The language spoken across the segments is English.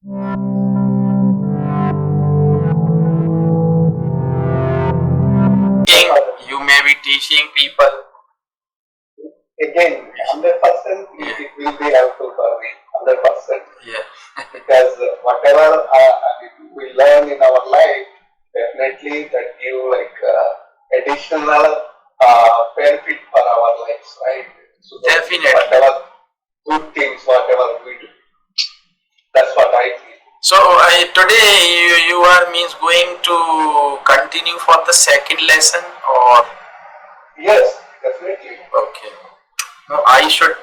You may be teaching people. Again, 100% it will be helpful for me. 100%. Yeah. Because whatever we learn in our life, definitely that give like additional benefit for our lives, right? So Definitely. whatever good things, whatever we do, that's what I feel. So today you are means going to continue for the second lesson or? Yes, definitely. Okay. No, I should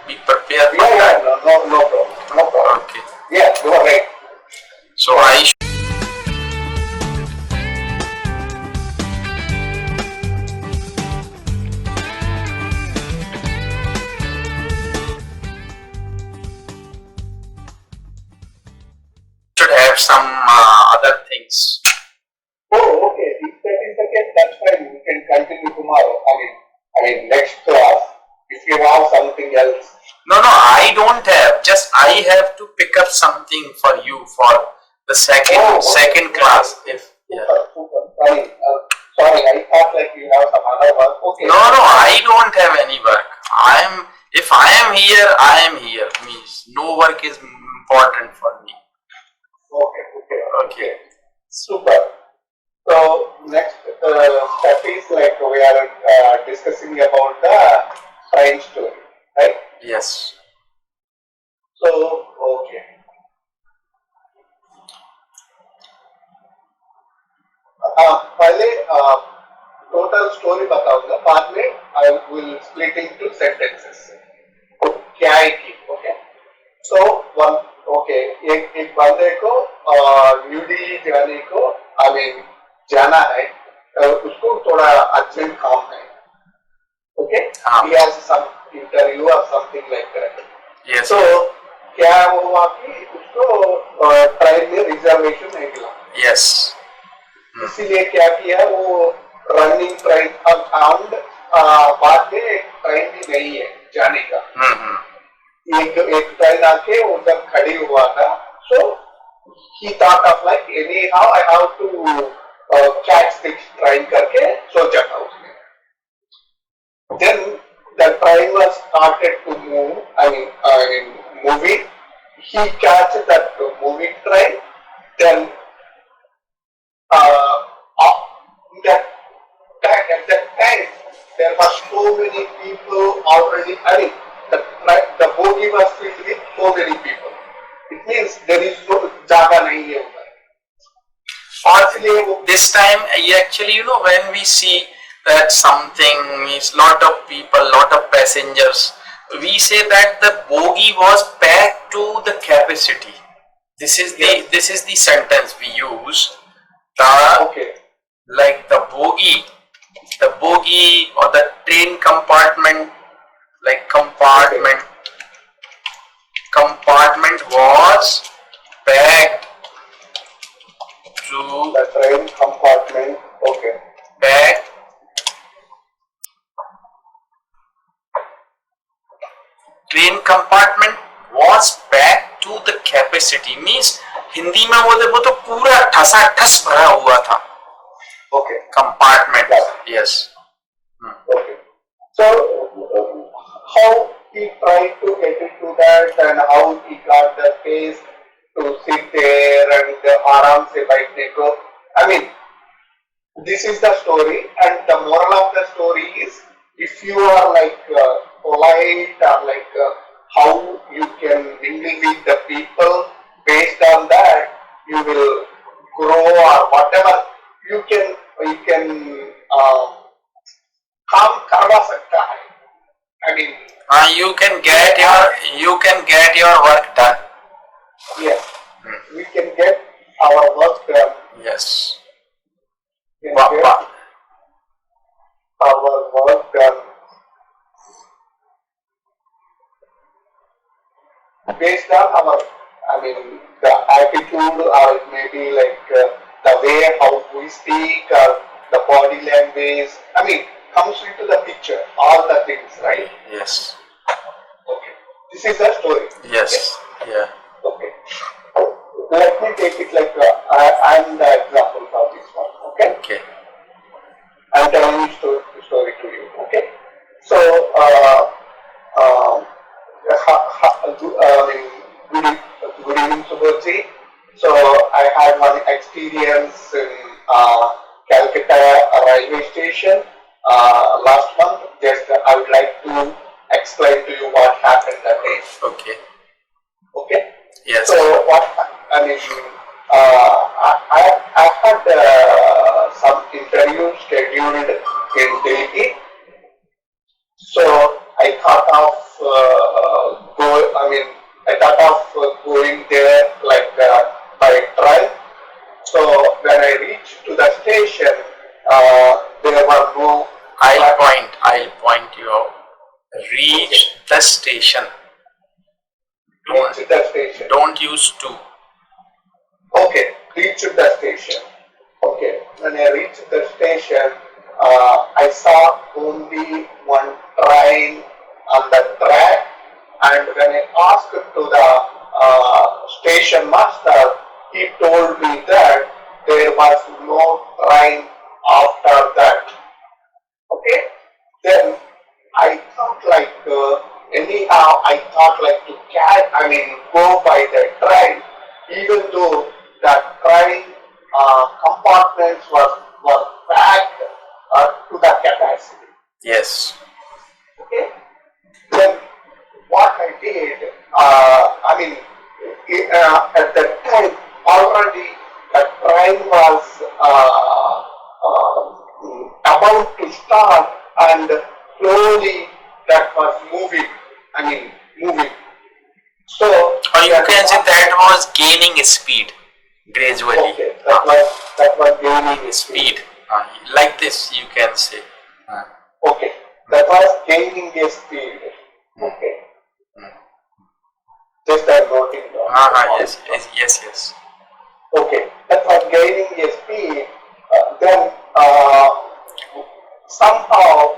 be prepared for that. that. No problem. No problem. Okay. Yeah, you are right. So I should have some other things. Oh, okay. If that is the case, that's fine. We can continue tomorrow. I mean, next class. If you have something else. No, I don't have. Just I have to pick up something for you for the second class. If yeah. Super. Sorry, I thought like you have some other work. Okay. No, I don't have any work. If I am here, I am here. Means no work is important for me. Okay. Super. So next step is like we are discussing about the train story, right? Yes. So okay. पहले total story बताऊंगा बाद में I will split into sentences क्या है कि okay so one okay एक बंदे को न्यू दिल्ली जाने को आई मीन जाना है उसको थोड़ा अर्जेंट काम है okay he has some interview और समथिंग लाइक दैट सो क्या हुआ कि उसको ट्रेन में रिजर्वेशन नहीं मिला यस इसीलिए क्या किया वो रनिंग ट्रेन अराउंड बाद में ट्रेन भी नहीं है जाने का एक ट्रेन आके उधर खड़ी हुआ था so he thought of like anyhow I have to catch this train करके सोचा था उसने then the train was started to move I mean moving he catch that moving train then at that time, there were so many people already. I mean, the bogie was filled with so many people. It means there is no jaga nahi hai udhar. This time, actually, when we see that something is lot of people, lot of passengers, we say that the bogie was packed to the capacity. This is the sentence we use. Like the bogie or the train compartment, like compartment was packed to the train compartment. Okay. Packed. Train compartment was packed to the capacity means Hindi में वो तो पूरा ठसाठस भरा हुआ था. Okay. Compartment. Yes. Okay. So how he tried to get into that and how he got the space to sit there and आराम से बैठने को. I mean, this is the story and the moral of the story is if you are like polite or like how you can mingle with the people. Based on that, you will grow or whatever you can काम करवा सकता है. I mean, you can get your work done. Yes, we can get our work done. Yes. Our work done based on our. I mean, the attitude or it may be like the way how we speak or the body language. I mean, comes into the picture, all the things, right? Yes. Okay. This is the story. Yes. Yeah. Okay. let me take it like I'm the example for this one. Okay. Okay. I'm telling the story to you. Okay. So, good evening, Subodhji. So, I had one experience in Calcutta railway station last month. Just I would like to explain to you what happened that day. Okay. Okay. Yes. So what I mean, I had some interview scheduled in Delhi. So I thought of going there like by train. So when I reached to the station, there were no. I'll point you out. Reach the station. Reach the station. Don't use to. Okay, reached the station. Okay, when I reached the station, I saw only one train on the track, and when I asked to the station master, he told me that there was no train after that. Okay, then I thought like anyhow I thought like to go by the train, even though the train compartments were packed to the capacity. Yes. Okay, then what I did, at that time already the train was about to start, and slowly that was moving. Moving. So, or you can say that was gaining speed gradually. Okay, that was gaining Speed. Like this, you can say. Okay, that was gaining a speed. Okay. Just I'm noting down. Yes. Okay, that was gaining a speed. Then somehow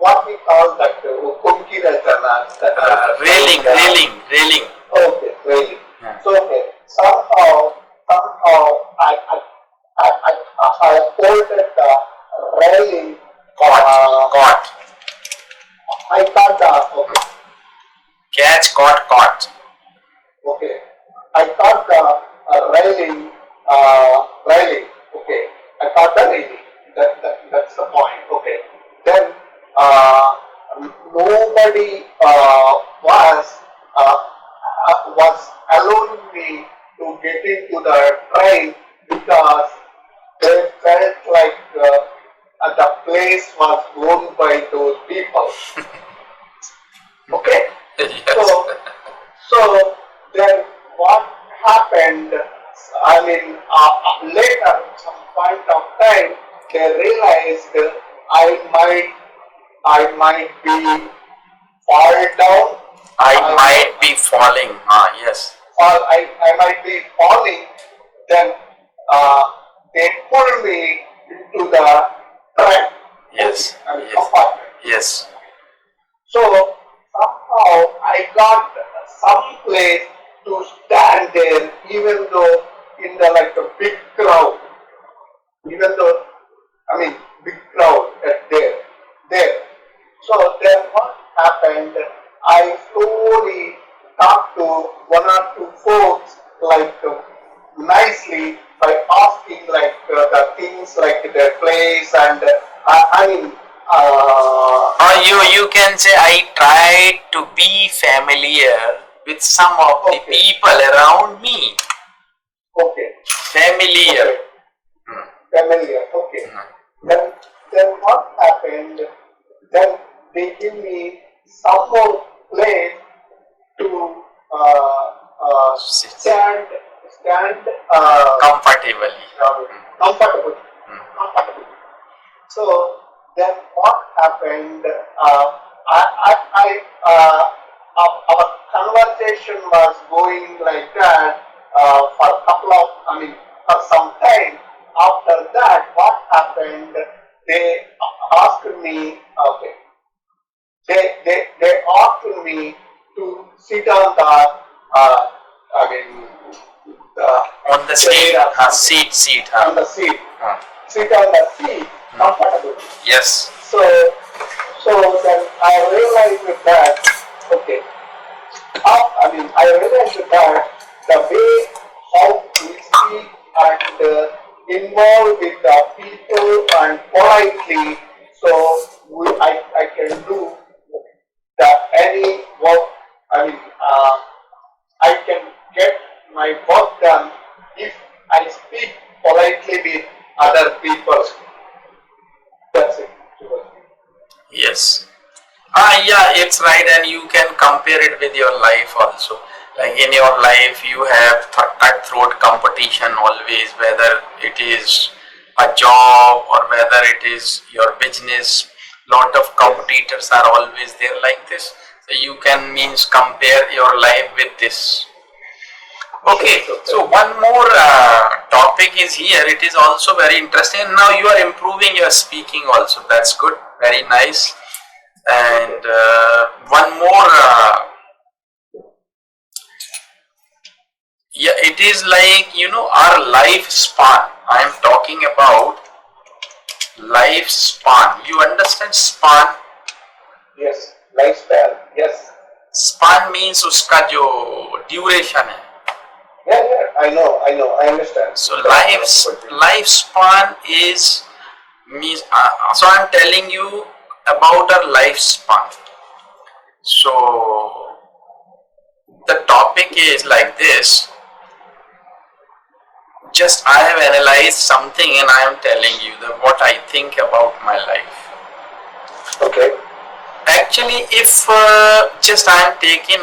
what we call that Kumki Rajana. Railing. Okay, really. So okay, somehow I holded the railing. Caught. I caught the okay. Catch, caught. Okay. I caught the railing. Railing. Okay. I caught the railing. That's the point. Okay. Then nobody was allowing me to get into the train because they felt like the place was owned by those people. Okay? Yes. So then what happened, later, some point of time, they realized I might be fall down. I might be falling. Yes. Or I might be falling. Then they pulled me into the track. Yes. Compartment. Yes. So somehow I got some place to stand there, even though in the like a big crowd. Even though big crowd at there. So then what happened? I slowly talked to one or two folks like nicely by asking like the things like their place and or you can say I tried to be familiar with some of the people around me. Okay. Familiar. Okay. Familiar. Okay. Then what happened? Then they give me some more place to stand Comfortably. Comfortable. So then what happened? Our conversation was going like that for a couple of, for some time. After that, what happened? They asked me, okay. They asked me to sit on the mean, On the seat, seat. on the seat, sit on the seat comfortably. Yes. So then I realized that, okay, I realized that the way how we speak and involve with the people and politely, so I can do any work. I can get my work done if I speak politely with other people. That's it. Yes. Yeah, it's right, and you can compare it with your life also. Like in your life, you have cutthroat competition always, whether it is a job or whether it is your business. Lot of competitors are always there like this. So you can compare your life with this. Okay, so one more topic is here. It is also very interesting. Now you are improving your speaking also. That's good. Very nice. And one more, yeah, it is like, our lifespan. I am talking about lifespan. You understand span? Yes, lifespan. Yes. Span means उसका जो duration है. Yeah, I understand. So lifespan is means. So I am telling you about our lifespan. So the topic is like this. Just I have analyzed something and I am telling you what I think about my life. Okay. Actually, if just I am taking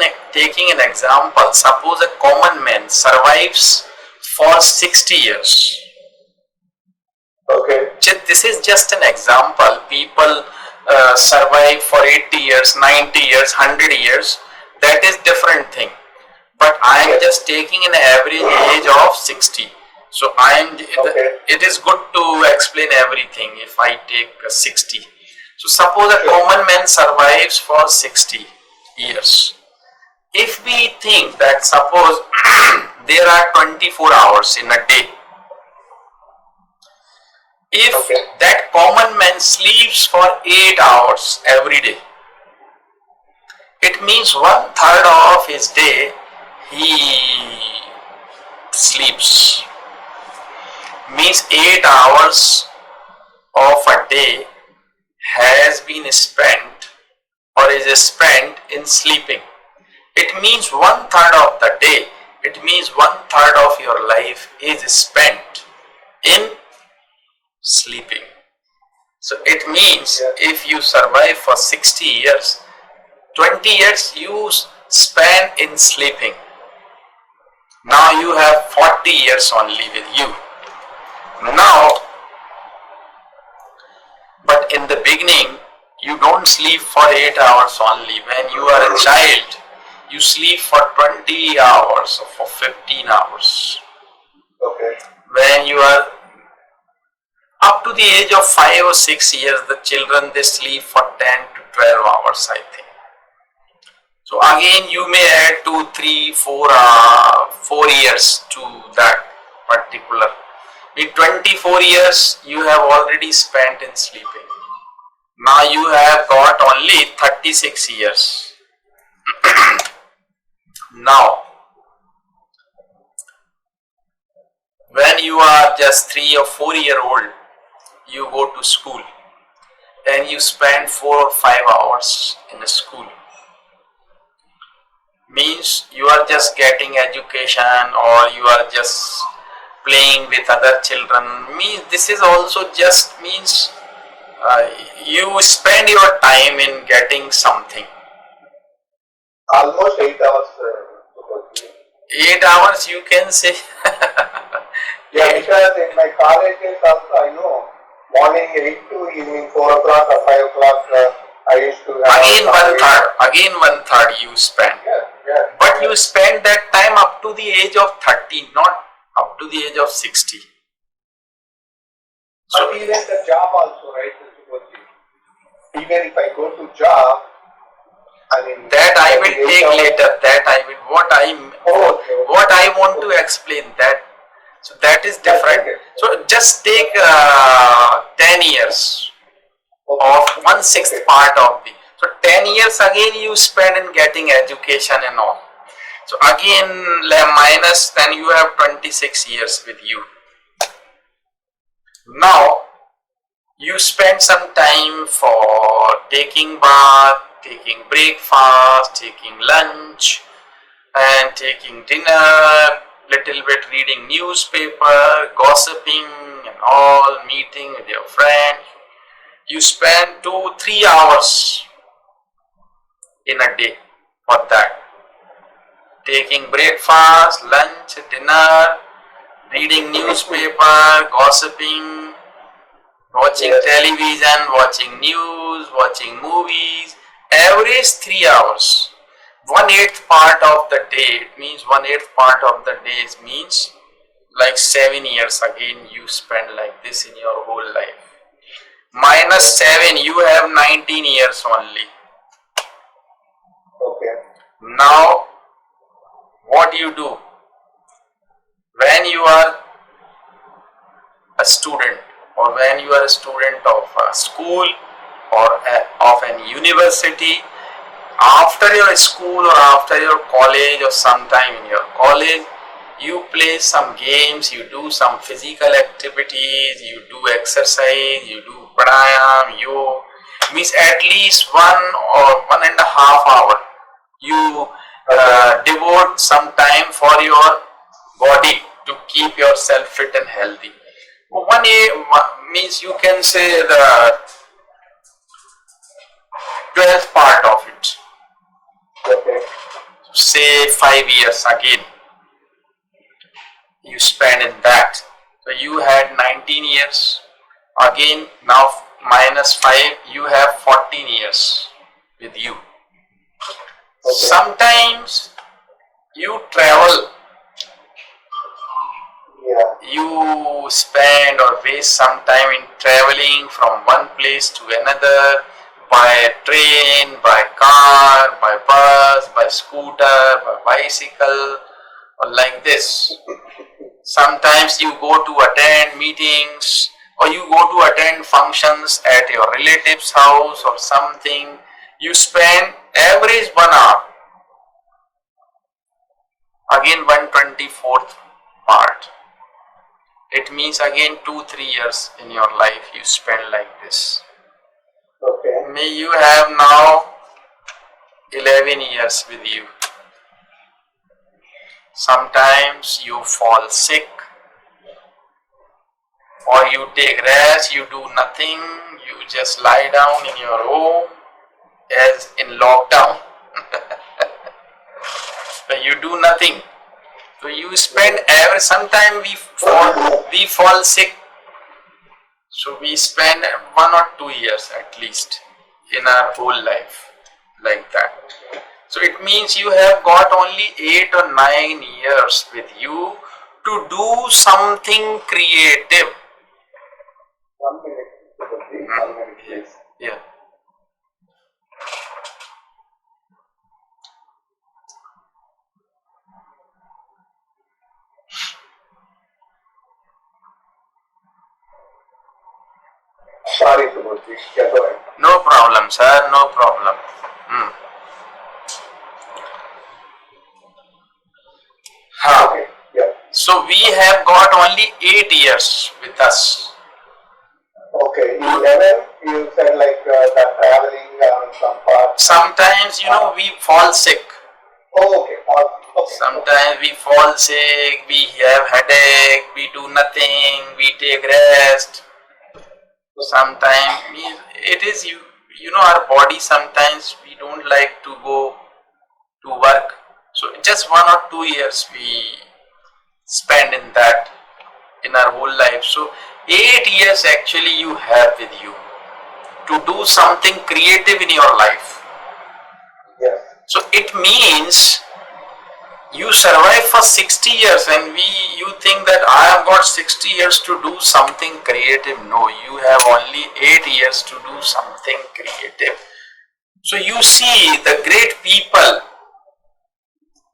an example. Suppose a common man survives for 60 years. Okay. This is just an example. People survive for 80 years, 90 years, 100 years. That is different thing. But I am just taking an average age of 60. So it is good to explain everything if I take 60. So suppose a common man survives for 60 years. If we think that suppose there are 24 hours in a day, if that common man sleeps for 8 hours every day, it means 1/3 of his day he sleeps. Means 8 hours of a day has been spent or is spent in sleeping. It means 1/3 of the day. It means 1/3 of your life is spent in sleeping. So it means if you survive for 60 years, 20 years you spend in sleeping. Now you have 40 years only with you. Now, but in the beginning, you don't sleep for 8 hours only. When you are a child, you sleep for 20 hours or for 15 hours. Okay. When you are up to the age of 5 or 6 years, the children, they sleep for 10 to 12 hours, I think. So again, you may add 2, 3, 4 years to that particular. In 24 years, you have already spent in sleeping. Now you have got only 36 years. Now, when you are just 3 or 4 year old, you go to school and you spend 4 or 5 hours in a school. Means you are just getting education or you are just playing with other children. Means this is also just means you spend your time in getting something. Almost 8 hours. 8 hours you can say. Yeah, because in my colleges also I know morning 8 to evening 4 o'clock or 5 o'clock I used to have Again one third you spend. But you spend that time up to the age of 30, not up to the age of 60. So even the job also, right? Even if I go to job, I mean, that I will take later. That I will what I want to explain that. So that is different. So just take 10 years of 1/6 part of the. So 10 years again you spend in getting education and all. So again minus, then you have 26 years with you. Now you spend some time for taking bath, taking breakfast, taking lunch, and taking dinner, little bit reading newspaper, gossiping and all, meeting with your friend. You spend 2-3 hours in a day for that. Taking breakfast, lunch, dinner, reading newspaper, gossiping, watching television, watching news, watching movies, average 3 hours. 1/8 part of the day, it means 1/8 part of the days means like 7 years again you spend like this in your whole life. Minus 7, you have 19 years only. Okay. Now, what you do? When you are a student, or when you are a student of a school or of an university, after your school or after your college or sometime in your college, you play some games, you do some physical activities, you do exercise, you do pranayam, yoga, means at least 1 or 1.5 hour you devote some time for your body to keep yourself fit and healthy. One means you can say the 12th part of it. Okay. Say 5 years again you spend in that. So you had 19 years again, now minus 5, you have 14 years with you. Okay. Sometimes you travel, you spend or waste some time in traveling from one place to another, by train, by car, by bus, by scooter, by bicycle, or like this. Sometimes you go to attend meetings, or you go to attend functions at your relative's house or something. You spend average 1 hour. Again 1/24th part. It means again 2-3 years in your life you spend like this. Okay. May you have now 11 years with you. Sometimes you fall sick, or you take rest, you do nothing, you just lie down in your home as in lockdown. You do nothing. So you spend sometime we fall sick. So we spend 1 or 2 years at least in our whole life like that. So it means you have got only 8 or 9 years with you to do something creative. 1 minute. 1 minute, please. Yeah. Sorry, Subodhi. Yeah, go ahead. No problem, sir. No problem. Okay. Yeah. So we have got only 8 years with us. Okay. 11, you said like that traveling on some part. Sometimes, we fall sick. Oh, okay. Okay. Sometimes we fall sick, we have headache, we do nothing, we take rest. Sometimes it is our body, sometimes we don't like to go to work. So just 1 or 2 years we spend in that in our whole life. So 8 years actually you have with you to do something creative in your life. Yes. So it means you survive for 60 years, and you think that I have got 60 years to do something creative. No, you have only 8 years to do something creative. So you see the great people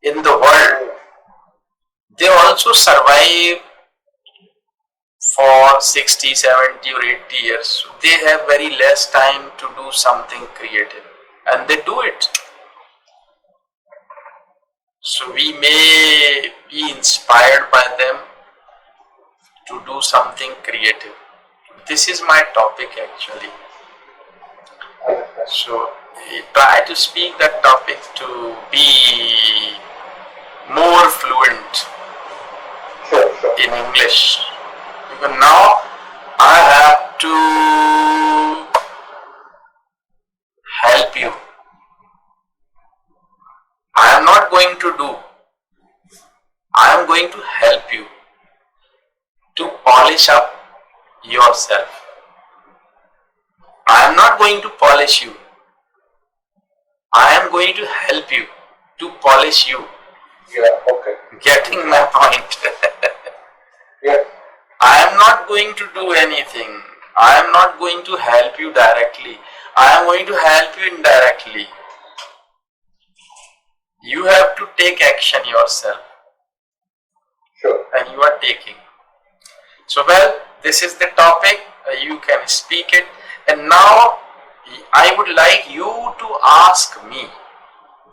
in the world, they also survive for 60, 70 or 80 years. So they have very less time to do something creative, and they do it. So we may be inspired by them to do something creative. This is my topic actually. So try to speak that topic to be more fluent in English. Because now I have to help you. I am not going to do. I am going to help you to polish up yourself. I am not going to polish you. I am going to help you to polish you. Yeah, okay. Getting my point? Yes. I am not going to do anything. I am not going to help you directly. I am going to help you indirectly. You have to take action yourself. Sure. And you are taking. So well, this is the topic. You can speak it. And now I would like you to ask me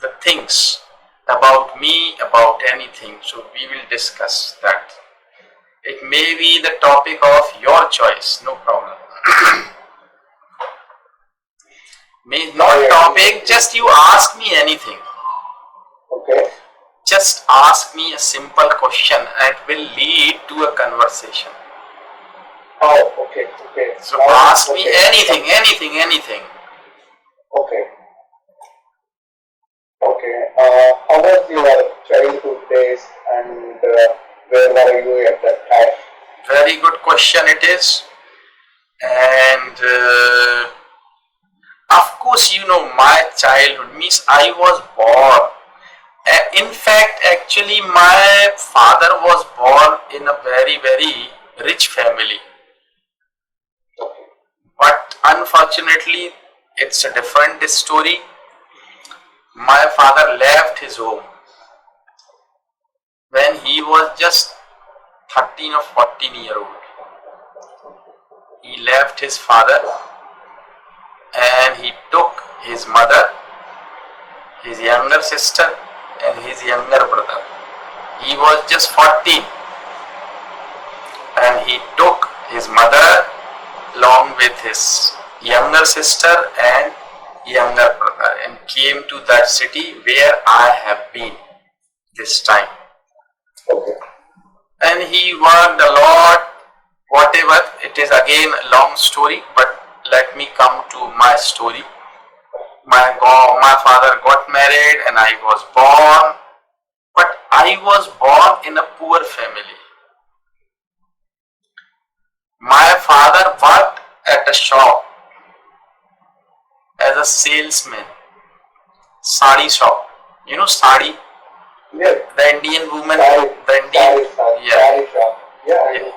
the things about me, about anything. So we will discuss that. It may be the topic of your choice, no problem. May not topic, just you ask me anything. Okay. Just ask me a simple question and it will lead to a conversation. Oh, okay, okay. So ask me anything. Okay. Okay. How was your childhood days and where were you at that time? Very good question it is. And of course, you know, my childhood means I was born. In fact, actually, my father was born in a very, very rich family. But unfortunately, it's a different story. My father left his home when he was just 13 or 14-year old. He left his father and he took his mother, his younger sister and his younger brother. He was just 14 and he took his mother along with his younger sister and younger brother and came to that city where I have been this time. Okay. And he worked a lot, whatever. It is again a long story, but let me come to my story. My father got married and I was born, but I was born in a poor family. My father worked at a shop as a salesman, sari shop. You know sari? Yes. The Indian woman, Sari yeah. shop. Yeah.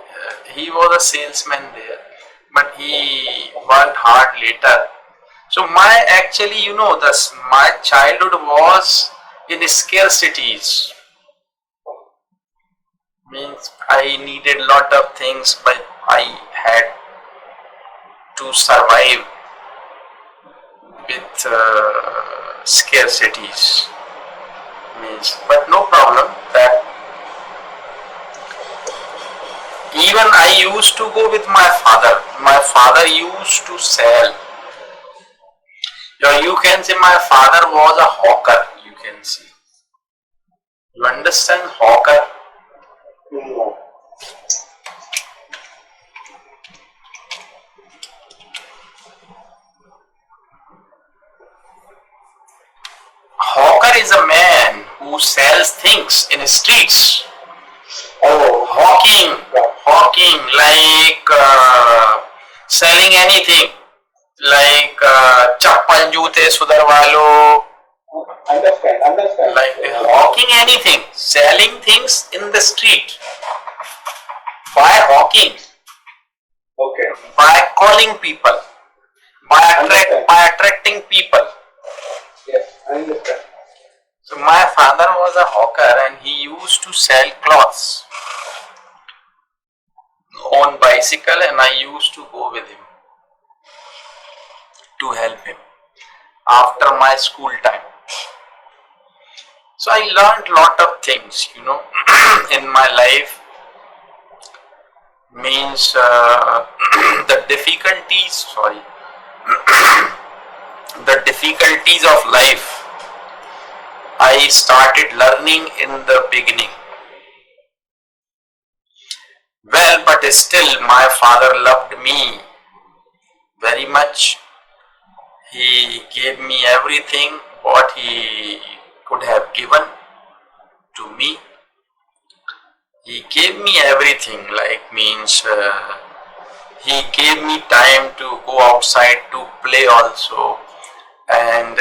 He was a salesman there, but he worked hard later. So actually, you know, my childhood was in scarcities. Means I needed a lot of things, but I had to survive with scarcities. Means, but no problem. That even I used to go with my father. My father used to sell. You can say my father was a hawker. You can see. You understand hawker? No. Hawker is a man who sells things in the streets. Oh. Hawking like selling anything like chappal joote sudarwalo. Understand. Like hawking anything, selling things in the street. By hawking. Okay. By calling people. By attracting people. Yes, I understand. So my father was a hawker and he used to sell clothes on bicycle, and I used to go with him to help him after my school time. So I learned lot of things, in my life. Means the difficulties of life I started learning in the beginning. Well, but still my father loved me very much. He gave me everything what he could have given to me. He gave me everything, he gave me time to go outside to play also, and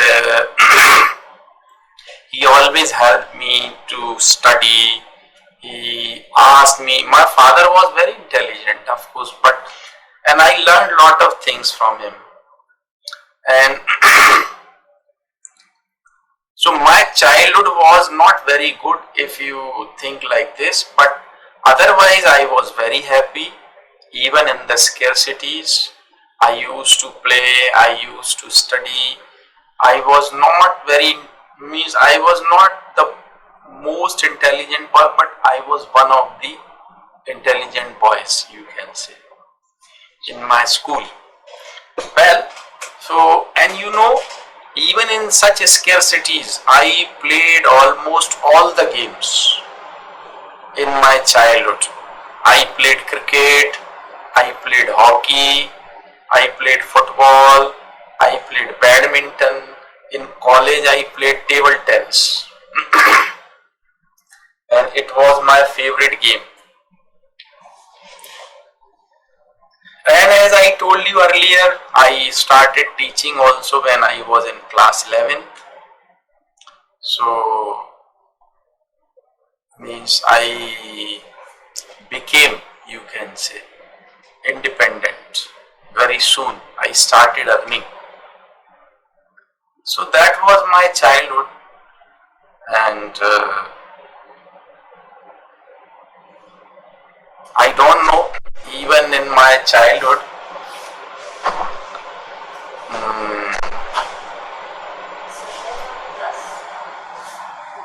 he always helped me to study. He asked me, my father was very intelligent, of course, and I learned lot of things from him. And so my childhood was not very good, if you think like this, but otherwise I was very happy. Even in the scarcities, I used to play, I used to study. I was not the most intelligent boy, but I was one of the intelligent boys, you can say, in my school. Well, so, and even in such scarcities, I played almost all the games in my childhood. I played cricket, I played hockey, I played football, I played badminton. In college, I played table tennis, and it was my favorite game. And as I told you earlier, I started teaching also when I was in class 11th. So, means I became, you can say, independent. Very soon I started earning. So that was my childhood, and I don't know, even in my childhood,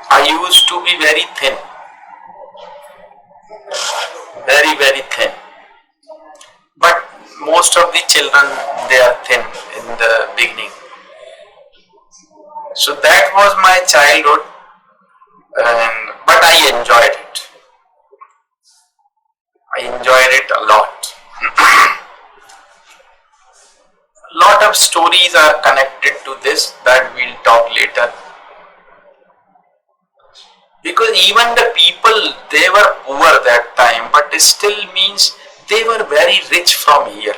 I used to be very thin, very, very thin. But most of the children, they are thin in the beginning. So that was my childhood, but I enjoyed it. I enjoyed it a lot. Lot of stories are connected to this that we'll talk later. Because even the people, they were poor that time, but it still means they were very rich from here.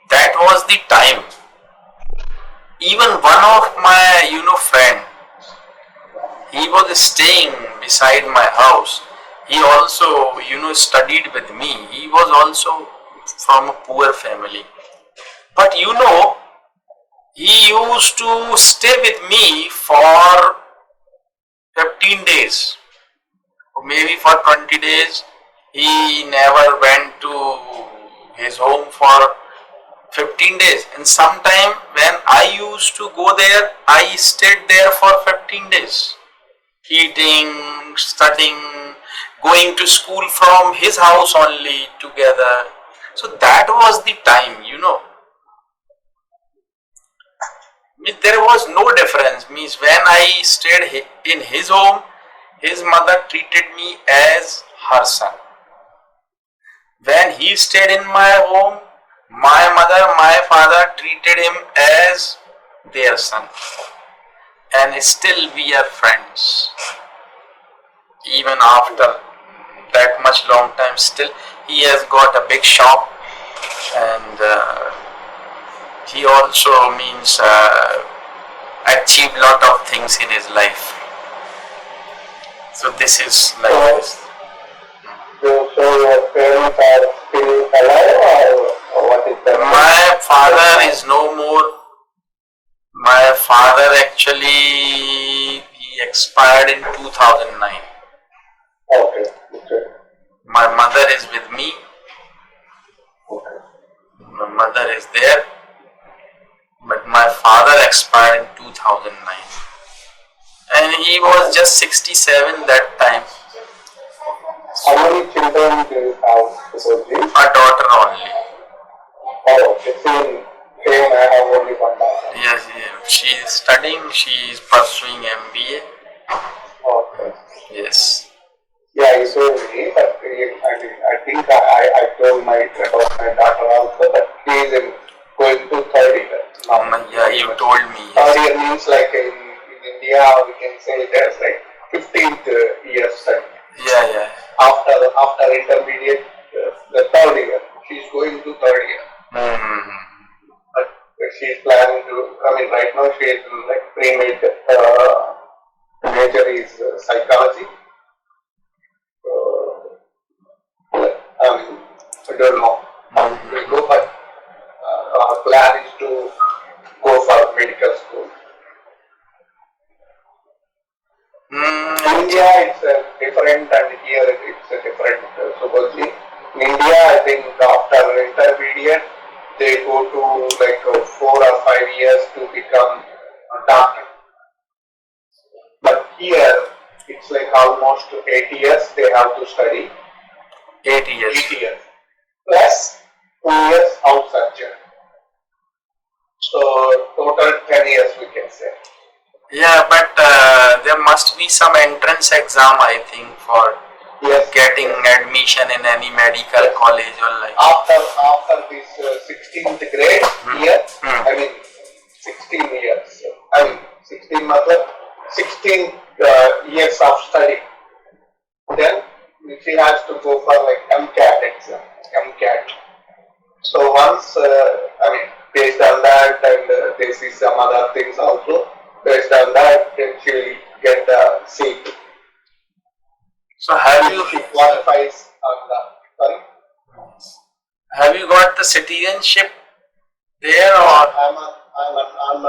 That was the time. Even one of my, friend, he was staying beside my house. He also, studied with me. He was also from a poor family. But he used to stay with me for 15 days, or maybe for 20 days. He never went to his home for 15 days. And sometime when I used to go there, I stayed there for 15 days. Eating, studying, going to school from his house only together. So that was the time, There was no difference. Means when I stayed in his home, his mother treated me as her son. When he stayed in my home, my mother, my father treated him as their son. And still we are friends. Even after that much long time, still he has got a big shop, and he also achieved lot of things in his life. So this is like this. So your parents are still alive, or what is that? My father is no more. My father actually, he expired in 2009. Okay. Okay. My mother is with me. Okay. My mother is there, but my father expired in 2009, and he was just 67 that time. How many children do you have, Subodhji? A daughter only. Oh, the same. I have only one daughter. Yes, she is studying. She is pursuing MBA. Okay. Yes. Yeah, you told me, but I think I told about my daughter also, but she is going to third year now. Yeah, you told me. Third year means like in India, we can say there's like 15th year study. Yeah. After intermediate, the third year, she's going to third year. But she's planning to. Right now she is like pre-med. Major is psychology. I don't know how it will go, but our plan is to go for medical school. In India, it's different, and here it's different. Supposedly, in India, I think after intermediate, they go to like 4 or 5 years to become a doctor. But here, it's like almost 8 years they have to study. 8 years. 8 years. Plus 2 years house surgeon. So total 10 years we can say. Yeah, but there must be some entrance exam, I think, for getting admission in any medical college or like. After this 16th grade year, 16 years. 16 years of study. Then she has to go for like MCAT exam. MCAT. So once, based on that, and they see some other things also. Based on that, then she will get the seat. So she qualifies on the, sorry? Have you got the citizenship there, or? I'm on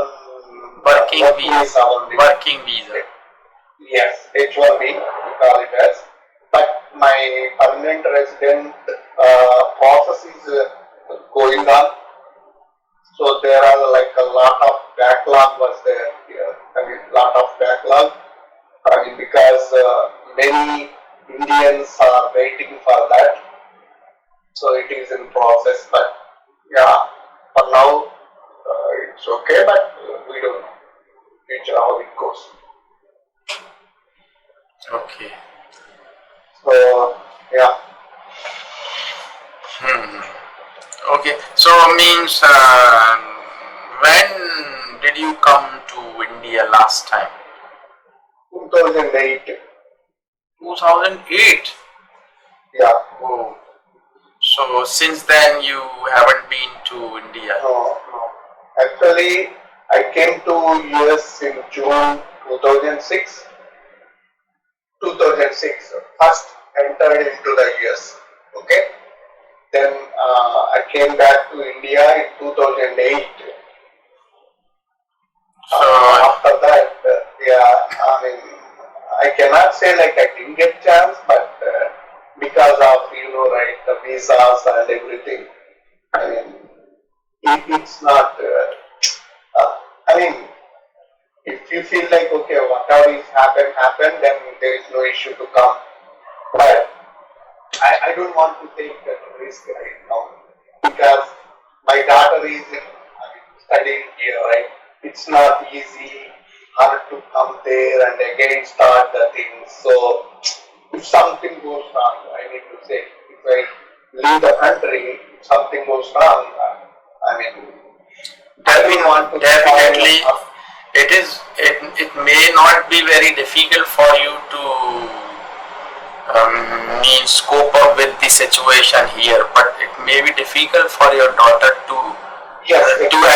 working visa. Working visa. Yes, H1B, we call it as. But my permanent resident process is going on. So there are like a lot of backlog was there here. Lot of backlog. Because many Indians are waiting for that. So it is in process. But yeah, for now it's okay. But we don't know future how it goes. Okay. So yeah. Okay. So means when did you come to India last time? 2008. 2008? Yeah. Oh. So since then you haven't been to India? No. Actually, I came to US in June 2006. 2006. First entered into the US. Okay. Then I came back to India in 2008. So after that, I cannot say like I didn't get chance, but because of the visas and everything, it's not. If you feel like okay, whatever is happened, then there is no issue to come. But I don't want to take that risk right now because my daughter is studying here, right? It's not easy, hard to come there and again start the thing. So if something goes wrong, I need to say, if I leave the country, if something goes wrong, definitely it may not be very difficult for you to cope up with the situation here, but it may be difficult for your daughter to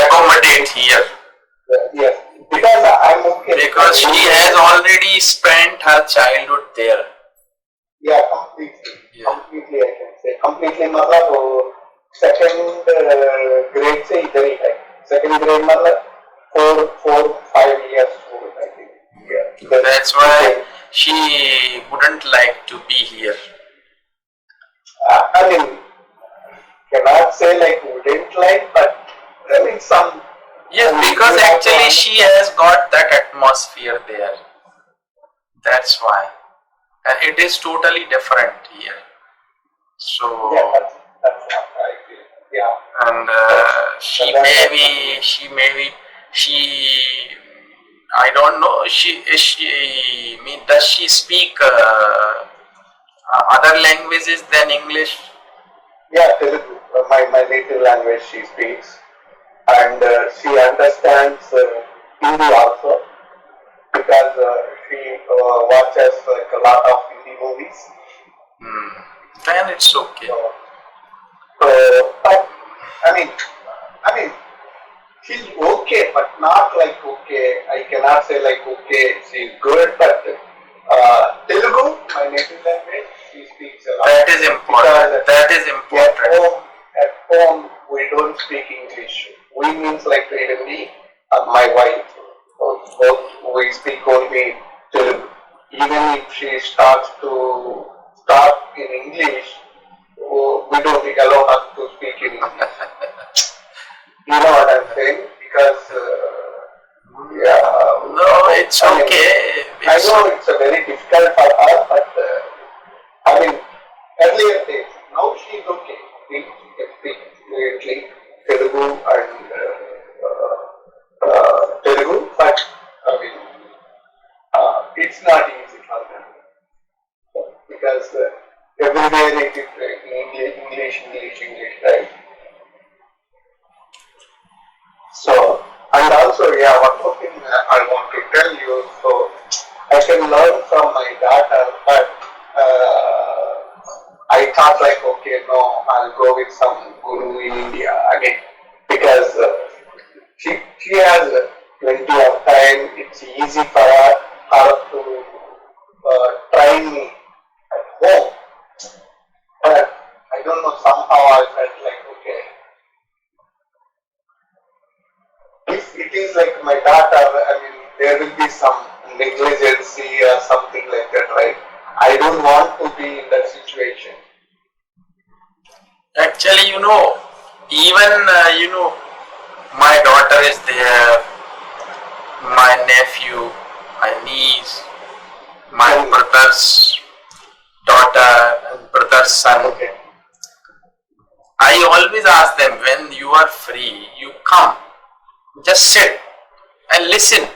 accommodate here. Yes, because I'm okay. Because she has already spent her childhood there. Yeah, completely. Yeah. Completely, I can say. Completely, मतलब second grade से इधर ही है. Second grade मतलब four she wouldn't like to be here. I mean, cannot say like wouldn't like, but I mean some. Yes, I mean, because you have to actually she has got that atmosphere there. That's why. And it is totally different here. So, yeah, that's what I feel. Yeah. and I don't know, does she speak other languages than English? Yeah, Telugu, my native language she speaks, and she understands Hindi also because she watches like a lot of Hindi movies. Then it's okay. But I mean, she's okay, but not like okay. I cannot say like okay, she's good, but Telugu, my native language, she speaks a lot. That is important. That is important. At home, we don't speak English. We means like even me and my wife. Both we speak only Telugu. Even if she starts to talk in English, we don't allow her to speak in English. You know what I'm saying? Because no, it's okay. I know it's a very difficult for her, but I mean, earlier days, now she's okay. She can speak fluently Telugu and Telugu, but I mean, it's not easy for them because everywhere it is English, right? So, and also, yeah, one more thing I want to tell you. So, I can learn from my daughter, but I thought like, okay, no, I'll go with some guru in India again because she has plenty of time. It's easy for her to train me at home. But I don't know, somehow I felt like, okay, if it is like my daughter, I mean, there will be some negligence or something like that, right? I don't want to be in that situation. Actually, even my daughter is there, my nephew, my niece, my brother's daughter, and brother's son. Okay. I always ask them, when you are free, you come, just sit and listen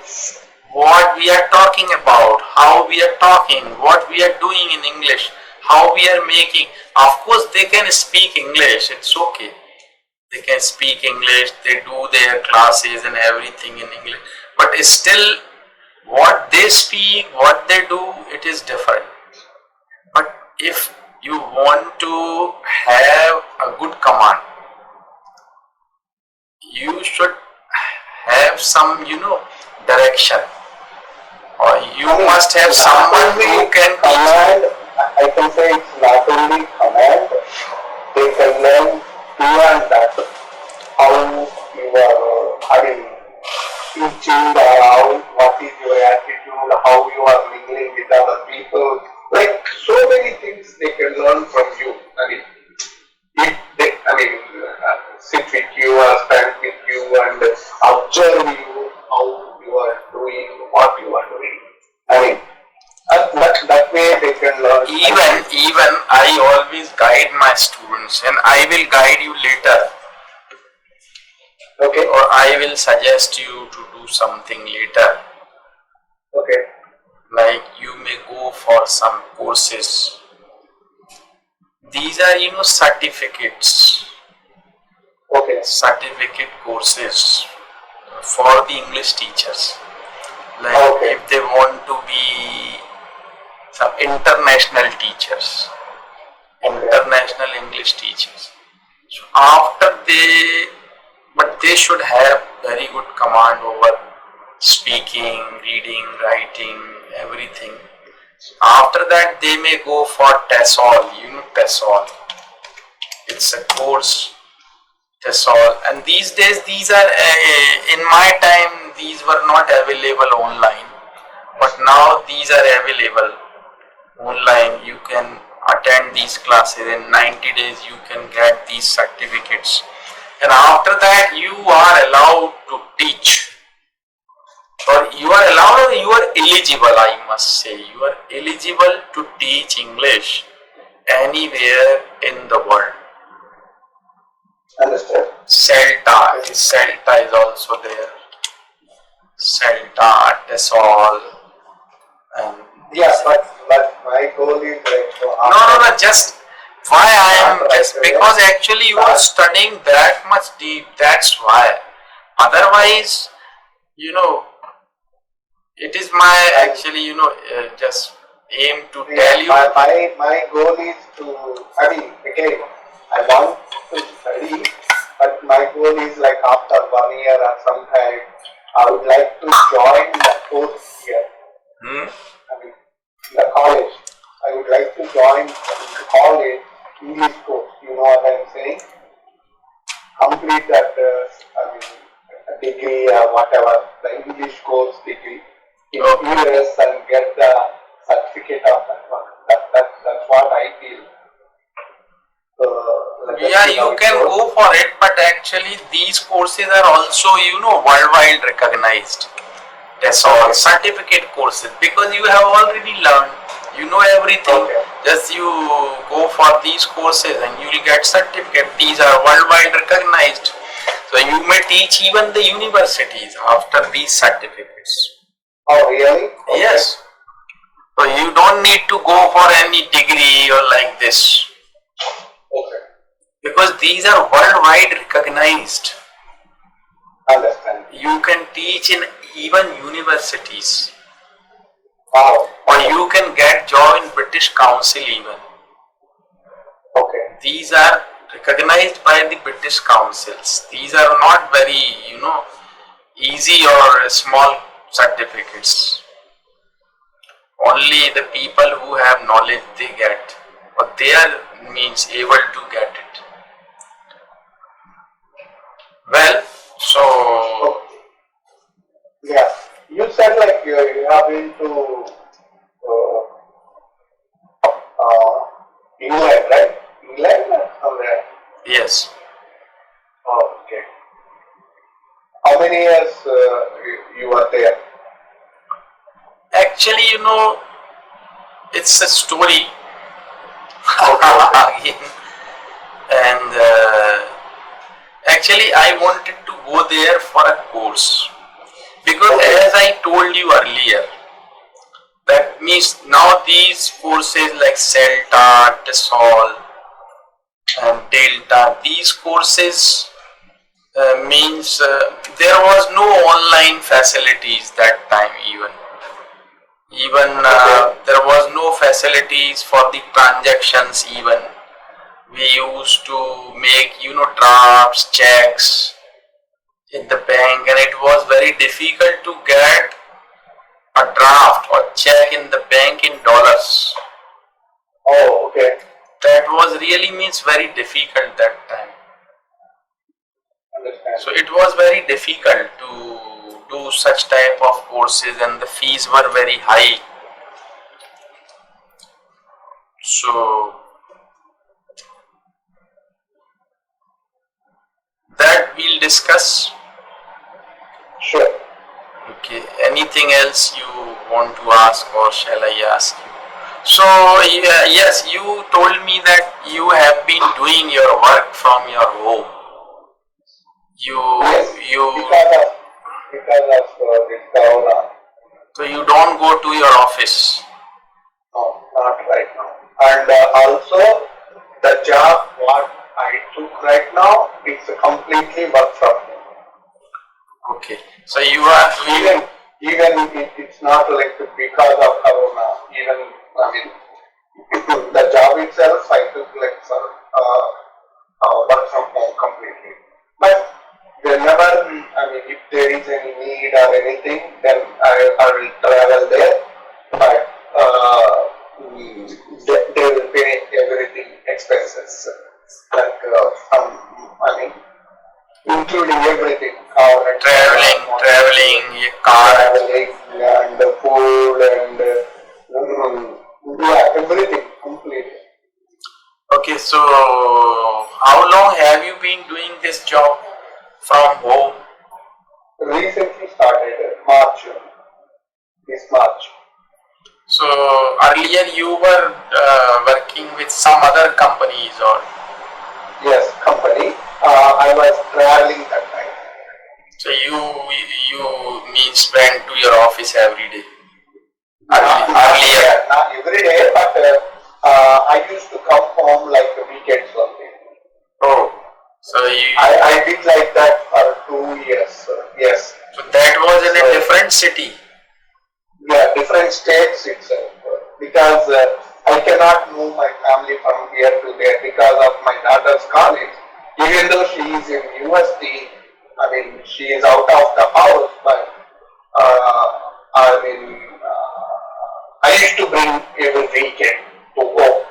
what we are talking about, how we are talking, what we are doing in English, how we are making. Of course, they can speak English, it's okay. They can speak English, they do their classes and everything in English. But still, what they speak, what they do, it is different. But if you want to have a good command, you should have some, direction. Or you must have someone who can command. I can say it's not only command, they can learn beyond that. How you are, teaching around, what is your attitude, how you are mingling with other people. Like so many things they can learn from you. If they, sit with you or stand with you and observe you, how you are doing, what you are doing. That way they can learn. Even I always guide my students, and I will guide you later. Okay. Or I will suggest you to do something later. Okay. Like you may go for some courses. These are, certificates. Okay. Certificate courses for the English teachers. Like if they want to be some international teachers, international English teachers. So but they should have very good command over speaking, reading, writing, everything. After that, they may go for TESOL. TESOL. It's a course, TESOL. And these days, these are, in my time, these were not available online. But now these are available. online. You can attend these classes in 90 days. You can get these certificates, and after that you are allowed to teach, or you are allowed, or you are eligible, I must say, you are eligible to teach English anywhere in the world. Understood. Celta is also there. Celta, Tesol, and Yeah, but my goal is like so no, just why I am, just because actually you are studying that much deep, that's why. Otherwise, it is my actually, just aim to tell you. My goal is to, again, I want to study, but my goal is like after 1 year or some time, I would like to join the course here. The college. I would like to join the college English course. You know what I'm saying? Complete that, degree or whatever, the English course degree in US and get the certificate of that one. That's what I feel. Yeah, you can go for it, but actually these courses are also, worldwide recognized. That's all, certificate courses, because you have already learned, you know everything. Okay. Just you go for these courses and you will get certificate. These are worldwide recognized. So you may teach even the universities after these certificates. Oh, really? Okay. Yes. So you don't need to go for any degree or like this. Okay. Because these are worldwide recognized. Understand. You can teach in even universities. Wow. Or you can get job in British Council even. Okay. These are recognized by the British councils. These are not very, easy or small certificates. Only the people who have knowledge they get, or they are able to get it. Well, so yeah, you said like you have been to England, right? England or somewhere? yes. Oh, okay. How many years you were there? Actually, it's a story again, and actually I wanted to go there for a course, because as I told you earlier, that means now these courses like Celta, Tesol and Delta, these courses means there was no online facilities that time even there was no facilities for the transactions even. We used to make drafts, checks in the bank, and it was very difficult to get a draft or check in the bank in dollars. Oh, okay. That was really means very difficult that time. Understand. So it was very difficult to do such type of courses, and the fees were very high. So that we'll discuss. Sure. Okay. Anything else you want to ask, or shall I ask you? So yes, you told me that you have been doing your work from your home. Yes, because of this corona. So you don't go to your office. No, not right now. And also, the job what I took right now, it's completely work from home. Okay. So you are doing. Even it's not like because of corona. Even the job itself, I took like some work from home completely. But whenever if there is any need or anything, then I will travel there. But they will pay everything expenses, like including everything, car and traveling, car. traveling and food and yeah, Okay, so how long have you been doing this job from home? Recently started March, this March. So earlier you were working with some other companies, or Yes, company. I was traveling that time. so you means went to your office every day earlier. Not every day, but I used to come home like weekends only. Oh, so you I did like that for 2 years. Yes. so that was in a So- different city. Yeah, different states itself. Because I cannot move my family from here to there because of my daughter's college. Even though she is in university, I mean, she is out of the house, but I mean, I used to bring every weekend to home.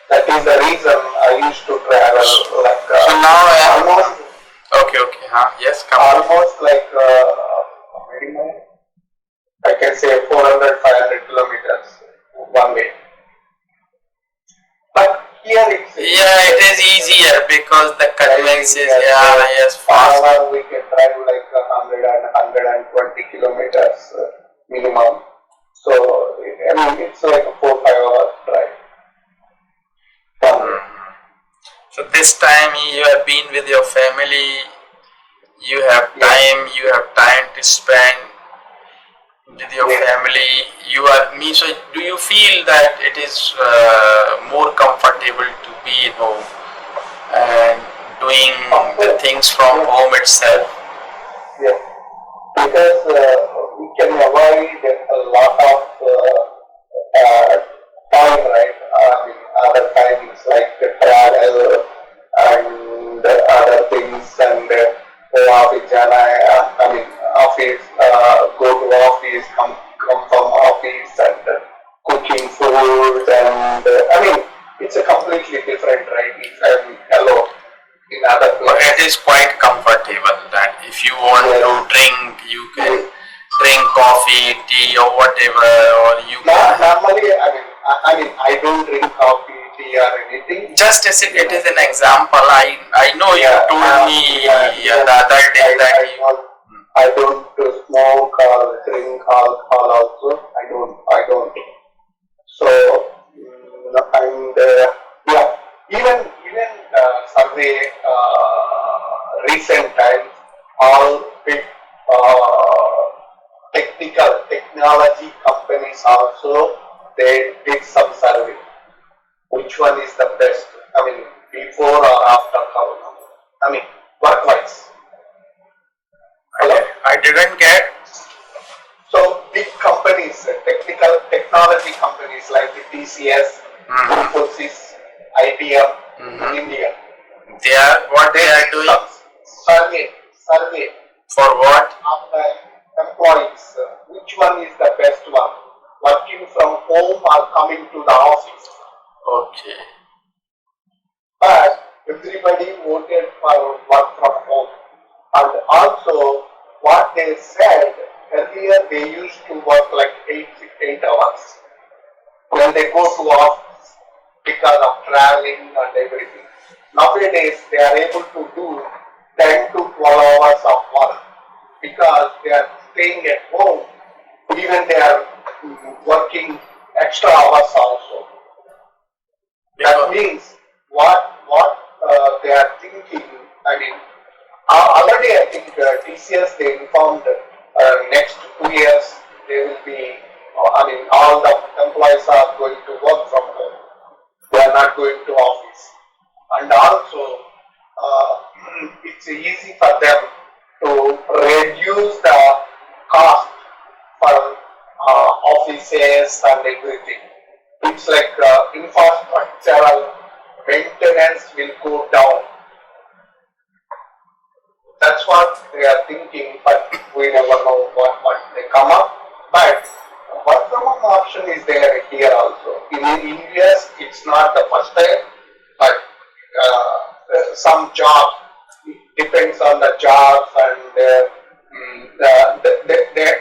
That is the reason I used to travel like So now I am almost okay. Yes, come. almost like minimum, I can say 400, 500 kilometers one way. But here it's Yeah, it is easier because the conveyance is yes per fast. hour we can drive like 100 and 120 kilometers minimum. So I mean it's like a 4-5 hours drive. One way. So this time you have been with your family. You have time to spend with your family. You are me. So do you feel that it is more comfortable to be at home and doing the things from home itself? Yes, because we can avoid a lot of time, right? I mean, other times like the travel and other things and office, and I mean, office, go to office, come from office and cooking food and I mean, it's a completely different, right? If I'm alone in other But places. it is quite comfortable that if you want to drink, you can drink coffee, tea, or whatever, or you can. Normally, I don't drink coffee, tea, or anything. Just as it is an example, I know you told me the other day that you. I don't smoke or drink alcohol also. I don't. So, and yeah, even survey recent times, all big technology companies also they did some survey. Which one is the best? I mean, before or after Corona? I mean, work-wise. Hello? I didn't get. So big companies, technology companies like TCS, Infosys, IBM in India. They are what they are doing Survey for what? of the employees. Which one is the best one? Working from home or coming to the office? Okay. But everybody voted for work from home. And also, what they said earlier, they used to work like 8 hours when they go to office because of traveling and everything. Nowadays, they are able to do 10 to 12 hours of work because they are staying at home. Even they are working extra hours also. That means what they are thinking. I mean, already I think TCS they informed next 2 years they will be. I mean, all the employees are going to work from home. They are not going to office, and also it's easy for them to reduce the cost for offices and everything. It's like infrastructural maintenance will go down. That's what they are thinking, but we never know what they come up. But work from home option is there here also. In India, it's not the first time, but some jobs, it depends on the jobs and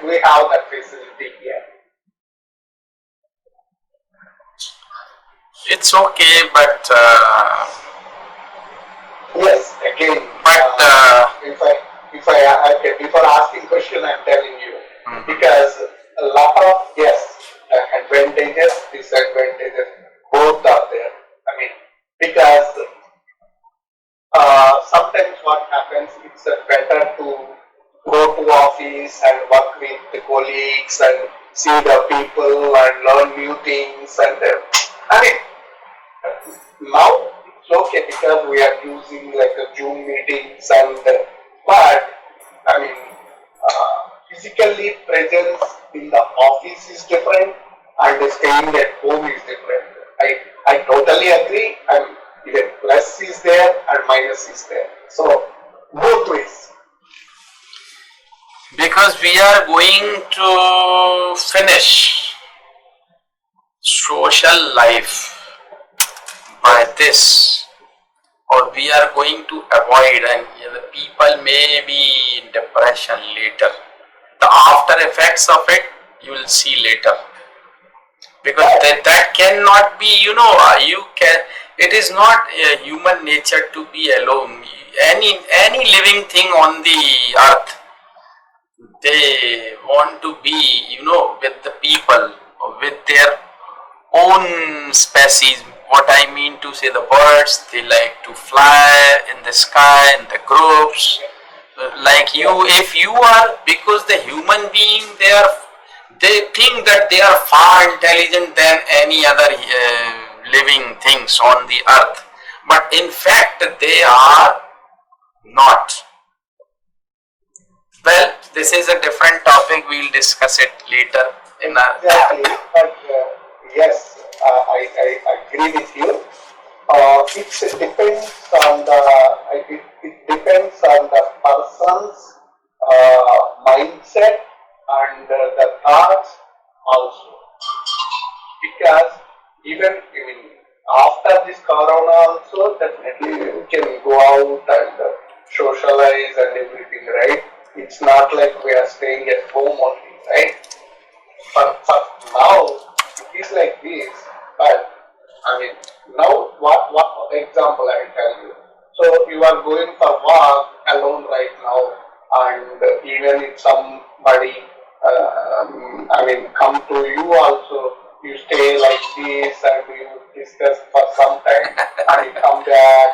we have that facility here. it's okay, but Yes, again, but if I okay, before asking question, I'm telling you Mhm. because a lot of yes, advantages, disadvantages, both are there. I mean, because sometimes what happens, it's better to go to office and work with the colleagues and see the people and learn new things and I mean now it's okay because we are using like a Zoom meetings and but I mean physically presence in the office is different and staying at home is different. I totally agree and even plus is there and minus is there. So both ways. because we are going to finish social life by this, or we are going to avoid, and the people may be in depression later. The after effects of it you will see later, because that cannot be, you can, it is not human nature to be alone. Any living thing on the earth, they want to be, with the people, or with their own species. What I mean to say, the birds, they like to fly in the sky in the groups. Like you, if you are, because the human being, they think that they are far intelligent than any other living things on the earth, but in fact they are not. Well, this is a different topic, we'll discuss it later in our. Exactly, but yes, I agree with you. It depends on it depends on the person's mindset and the thoughts also. Because even I mean after this corona also definitely you can go out and socialize and everything, right? It's not like we are staying at home only, right? But now it is like this. But I mean now what example I tell you. So you are going for walk alone right now, and even if somebody I mean come to you also, you stay like this and you discuss for some time and you come back